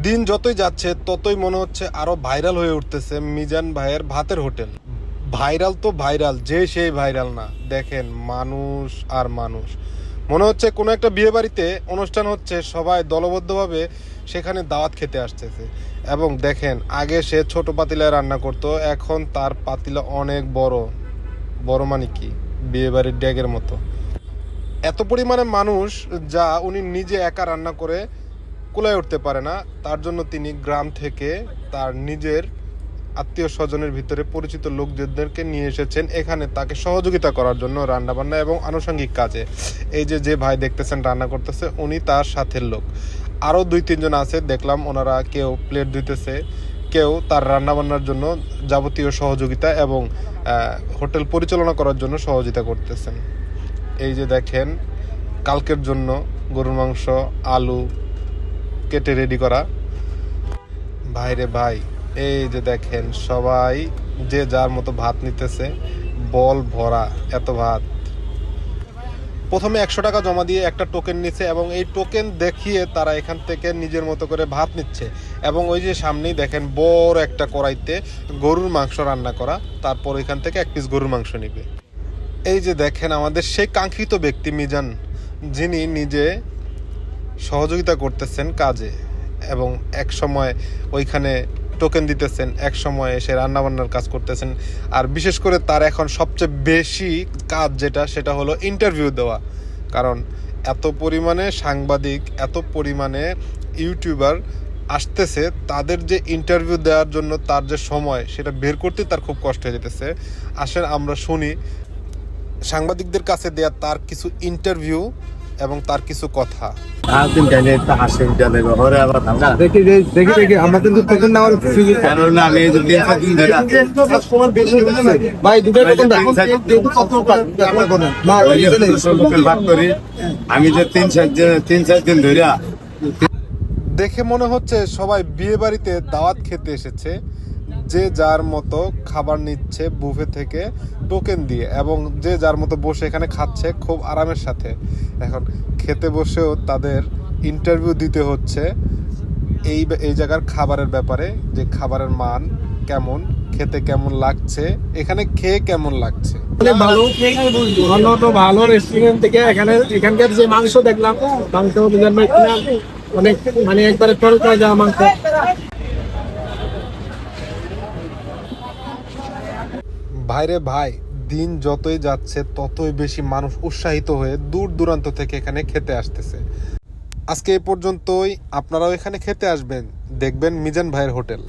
দিন যতই যাচ্ছে ততই মনে হচ্ছে আরো ভাইরাল হয়ে উঠতেছে মিজান ভাইয়ের ভাতের হোটেল। ভাইরাল তো ভাইরাল, যে সেই ভাইরাল না। দেখেন মানুষ আর মানুষ, মনে হচ্ছে কোনো একটা বিয়ে বাড়িতে অনুষ্ঠান হচ্ছে, সবাই দলবদ্ধভাবে সেখানে দাওয়াত খেতে আসতেছে। এবং দেখেন আগে সে ছোট পাতিলায় রান্না করতো, এখন তার পাতিলা অনেক বড় বড়, মানে কি বিয়ে বাড়ির ড্যাগের মতো। এত পরিমাণে মানুষ যা উনি নিজে একা রান্না করে কুলায় উঠতে পারে না, তার জন্য তিনি গ্রাম থেকে তার নিজের আত্মীয় স্বজনের ভিতরে পরিচিত লোকজনদেরকে নিয়ে এসেছেন এখানে তাকে সহযোগিতা করার জন্য রান্নাবান্না এবং আনুষঙ্গিক কাজে। এই যে যে ভাই দেখতেছেন রান্না করতেছে, উনি তার সাথের লোক। আরও 2-3 জন আছে দেখলাম, ওনারা কেউ প্লেট ধুইতেছে, কেউ তার রান্নাবান্নার জন্য যাবতীয় সহযোগিতা এবং হোটেল পরিচালনা করার জন্য সহযোগিতা করতেছেন। এই যে দেখেন কালকের জন্য গরুর মাংস, আলু কেটে রেডি করা। ভাইরে ভাই, এই যে দেখেন সবাই যে যার মতো ভাত নিতেছে, বল ভরা এত ভাত। প্রথমে 100 টাকা জমা দিয়ে একটা টোকেন নিচ্ছে এবং এই টোকেন দেখিয়ে তারা এখান থেকে নিজের মতো করে ভাত নিচ্ছে। এবং ওই যে সামনেই দেখেন বড় একটা কড়াইতে গরুর মাংস রান্না করা, তারপর এখান থেকে 1 পিস গরুর মাংস নিবে। এই যে দেখেন আমাদের সেই কাঙ্ক্ষিত ব্যক্তি মিজান, যিনি নিজে সহযোগিতা করতেছেন কাজে এবং এক সময় ওইখানে টোকেন দিতেছেন, এক সময় এসে রান্নাবান্নার কাজ করতেছেন। আর বিশেষ করে তার এখন সবচেয়ে বেশি কাজ যেটা, সেটা হলো ইন্টারভিউ দেওয়া। কারণ এত পরিমাণে সাংবাদিক, এত পরিমাণে ইউটিউবার আসতেছে, তাদের যে ইন্টারভিউ দেওয়ার জন্য তার যে সময়, সেটা বের করতে তার খুব কষ্ট হয়ে যেতেছে। আসেন আমরা শুনি সাংবাদিকদের কাছে দেয়া তার কিছু ইন্টারভিউ এবং তার কিছু কথা। দেখি আমরা কিন্তু টোকেন নেওয়ার ভাই আমি যে 3-4 দিন ধরে দেখে মনে হচ্ছে সবাই বিয়ে বাড়িতে দাওয়াত খেতে এসেছে, যে যার মতো খাবার নিচ্ছে বুফে থেকে টোকেন দিয়ে, এবং যে যার মতো বসে এখানে খাচ্ছে খুব আরামের সাথে। এখন খেতে বসেও তাদের ইন্টারভিউ দিতে হচ্ছে এই জায়গার খাবারের ব্যাপারে, যে খাবারের মান কেমন, খেতে কেমন লাগছে, এখানে খেয়ে কেমন লাগছে। ভালো রেস্টুরেন্ট থেকে এখানকার যে মাংস দেখলাম, মাংস অনেক মানে একবারে তরকা যাওয়া মাংস। ভাইরে ভাই, দিন যতই যাচ্ছে ততই বেশি মানুষ উৎসাহিত হয়ে দূর দূরান্ত থেকে এখানে খেতে আসতেছে। আজকে এই পর্যন্তই। আপনারাও এখানে খেতে আসবেন, দেখবেন মিজান ভাইয়ের হোটেল।